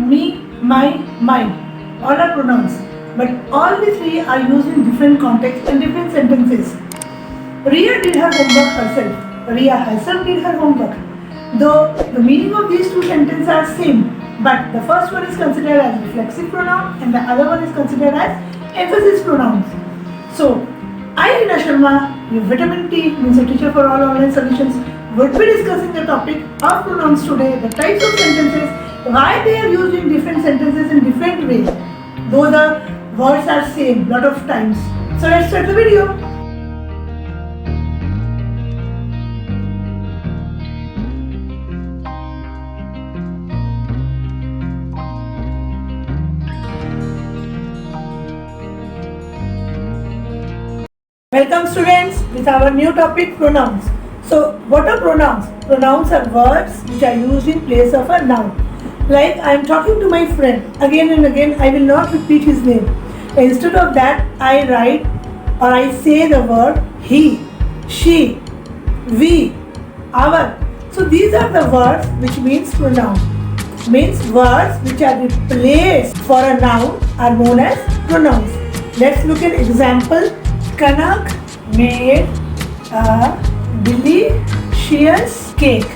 me, my, mine. All are pronouns. But all the three are used in different contexts and different sentences. Ria did her homework herself. Ria herself did her homework. Though the meaning of these two sentences are same, but the first one is considered as reflexive pronoun and the other one is considered as emphasis pronouns. So, I, Rina Sharma, your vitamin T, means a teacher for all online solutions, would be discussing the topic of pronouns today, the types of sentences, why they are used in different sentences in different ways, though the words are same lot of times. So let's start the video. Welcome students with our new topic pronouns. So what are pronouns? Pronouns are words which are used in place of a noun. Like I am talking to my friend, again and again I will not repeat his name. Instead of that I write or I say the word he, she, we, our. So these are the words which means pronoun. Means words which are replaced for a noun are known as pronouns. Let's look at example. Kanak made a delicious cake.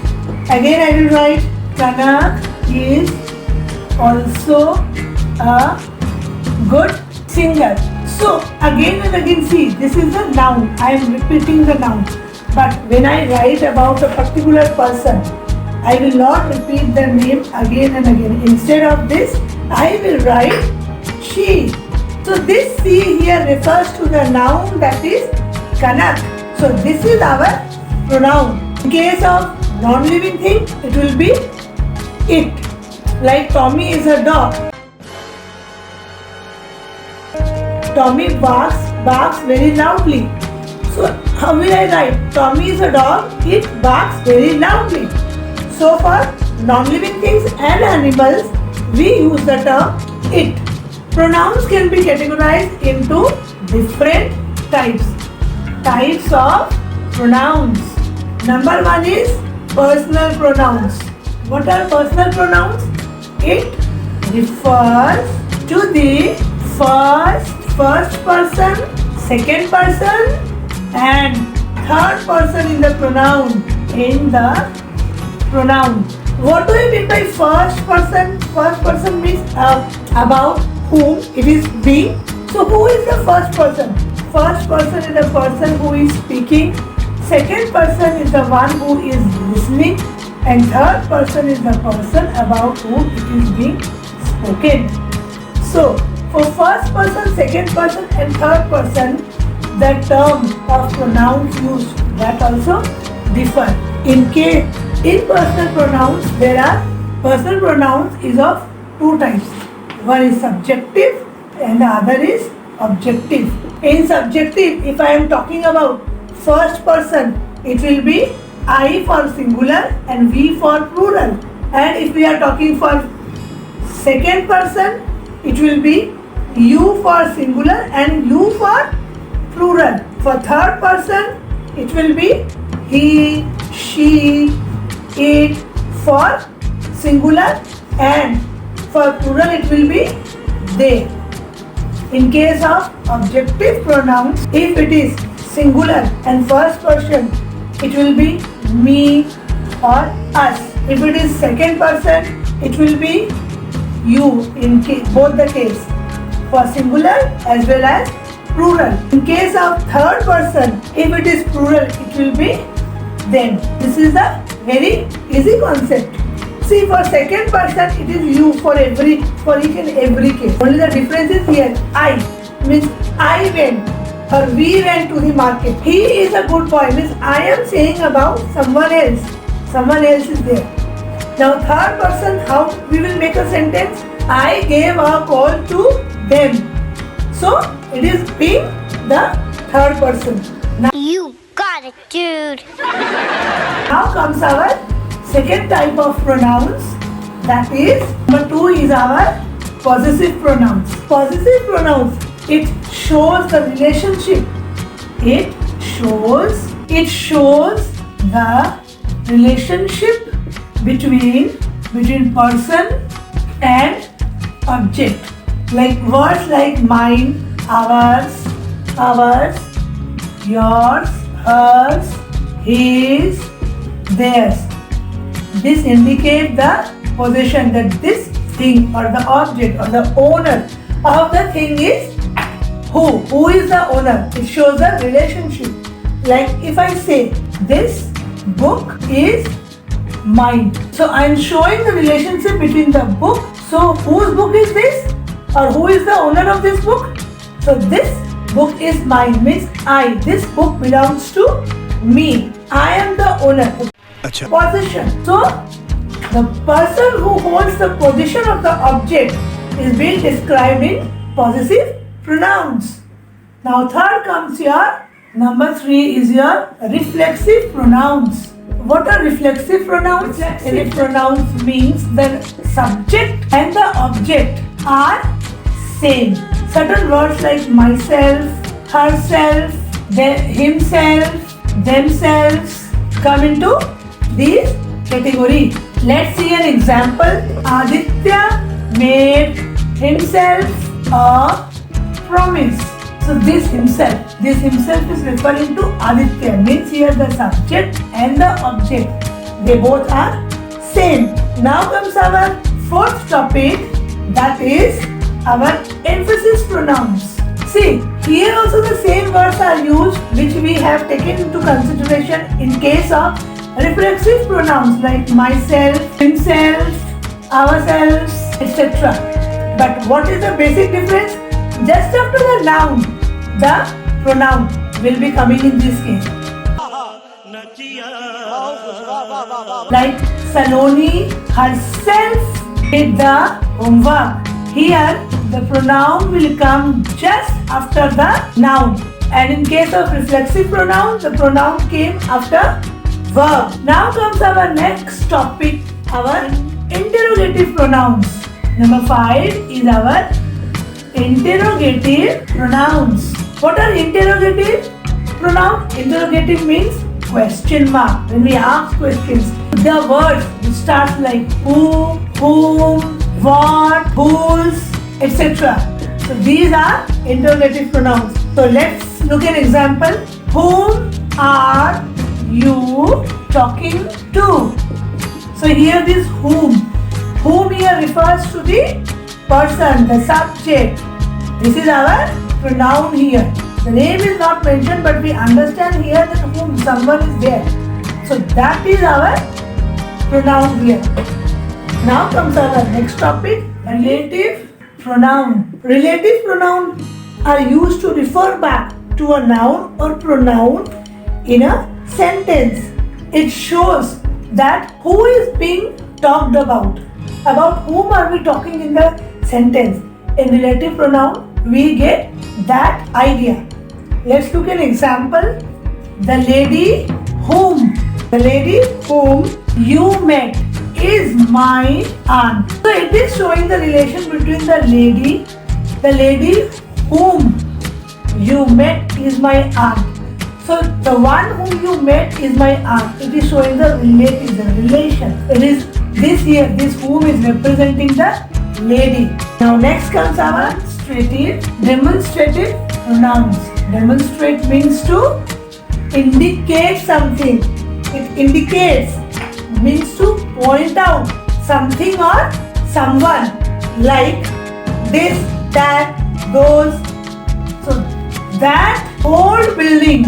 Again I will write Kanak is also a good singer. So again and again see, this is a noun. I am repeating the noun. But when I write about a particular person, I will not repeat the name again and again. Instead of this, I will write she. So this she here refers to the noun that is Kanak. So this is our pronoun. In case of non-living thing, it will be it. Like Tommy is a dog. Tommy barks very loudly. So how will I write? Tommy is a dog, it barks very loudly. So for non-living things and animals, we use the term it. Pronouns can be categorized into different types. Types of pronouns. Number one is personal pronouns. What are personal pronouns? It refers to the first person, second person and third person in the pronoun. What do you mean by first person? First person means about whom it is being. So who is the first person? First person is the person who is speaking. Second person is the one who is listening. And third person is the person about whom it is being spoken. So for first person, second person and third person, the term of pronouns used that also differ. In personal pronouns, there are personal pronouns is of two types. One is subjective and the other is objective. In subjective, if I am talking about first person, it will be I for singular and we for plural. And if we are talking for second person, it will be you for singular and you for plural. For third person, it will be he, she, it for singular and for plural it will be they. In case of objective pronouns, if it is singular and first person, it will be me or us. If it is second person, it will be you in both the case. For singular as well as plural. In case of third person, if it is plural, it will be them. This is a very easy concept. See, for second person, it is you for each and every case. Only the difference is here. I means I went or we went to the market. He is a good boy means I am saying about someone else. Someone else is there. Now third person, how we will make a sentence? I gave a call to them. So it is being the third person. Now you got it, dude. Now comes our second type of pronouns. That is number 2 is our possessive pronouns. Possessive pronouns, it shows the relationship. It shows the relationship between person and object. Like words like mine, ours, yours, hers, his, theirs. This indicates the possession, that this thing or the object or the owner of the thing is who? Who is the owner? It shows a relationship. Like if I say this book is mine. So I am showing the relationship between the book. So whose book is this? Or who is the owner of this book? So this book is mine means I. This book belongs to me. I am the owner. Possession. So the person who holds the position of the object is being described in possessive pronouns. Now third comes your number 3 is your reflexive pronouns. What are reflexive pronouns? Reflexive pronouns means the subject and the object are same. Certain words like myself, herself, himself, themselves come into this category. Let's see an example. Aditya made himself a promise. So this himself is referring to Aditya. Means here the subject and the object, they both are same. Now comes our fourth topic, that is our emphasis pronouns. See, here also the same words are used which we have taken into consideration in case of reflexive pronouns like myself, himself, ourselves, etc. But what is the basic difference? Just after the noun, the pronoun will be coming in this case. Like Saloni herself did the homework. Here the pronoun will come just after the noun. And in case of reflexive pronoun, the pronoun came after verb. Now comes our next topic, our interrogative pronouns. Number 5 is our interrogative pronouns. What are interrogative pronouns? Interrogative means question mark. When we ask questions, the words which starts like who, whom, what, whose, etc. So these are interrogative pronouns. So let's look at example. Whom are you talking to? So here this whom here refers to the person, the subject. This is our pronoun here. The name is not mentioned, but we understand here that whom, someone is there. So that is our pronoun here. Now comes our next topic, relative pronoun. Relative pronoun are used to refer back to a noun or pronoun in a sentence. It shows that who is being talked about. About whom are we talking in the sentence? In relative pronoun, we get that idea. Let's look at an example. The lady whom you met is my aunt. So it is showing the relation between the lady whom you met is my aunt. So the one whom you met is my aunt. It is showing the relation. It is this here, this whom is representing the lady. Now next comes our demonstrative pronouns. Demonstrate means to indicate something. It indicates means to point out something or someone, like this, that, those. So that old building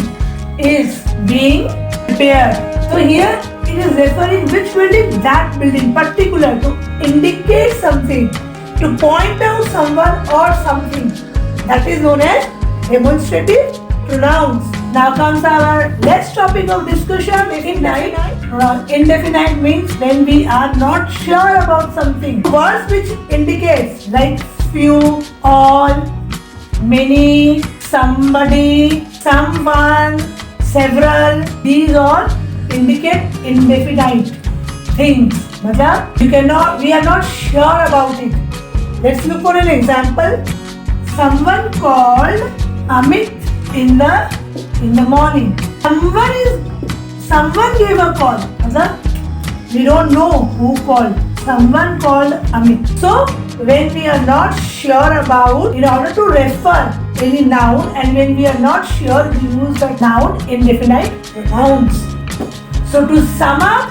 is being repaired. So here it is referring which building? That building, particular, to indicate something, to point out someone or something. That is known as demonstrative pronouns. Now comes our next topic of discussion, indefinite. Indefinite means when we are not sure about something. Words which indicates like few, all, many, somebody, someone, several. These all indicate indefinite things. We are not sure about it. Let's look for an example. Someone called Amit in the morning. Someone gave a call. We don't know who called. someone called Amit. So when we are not sure about, in order to refer any noun, and when we are not sure, we use the noun indefinite pronouns. So to sum up,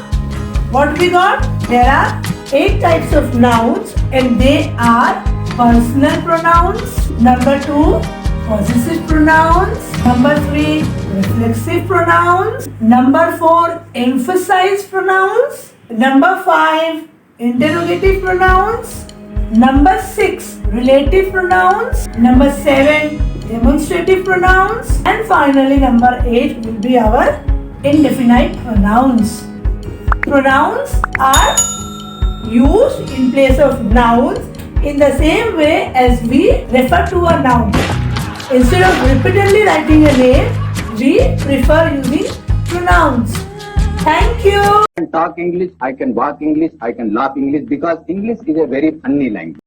what we got? There are 8 types of nouns, and they are personal pronouns. Number 2, possessive pronouns. Number 3, reflexive pronouns. Number 4, emphasized pronouns. Number 5, interrogative pronouns. Number 6, relative pronouns. Number 7, demonstrative pronouns. And finally, number 8 will be our indefinite pronouns. Pronouns are used in place of nouns in the same way as we refer to a noun. Instead of repeatedly writing a name, we prefer using pronouns. Thank you. I can talk English, I can walk English, I can laugh English because English is a very funny language.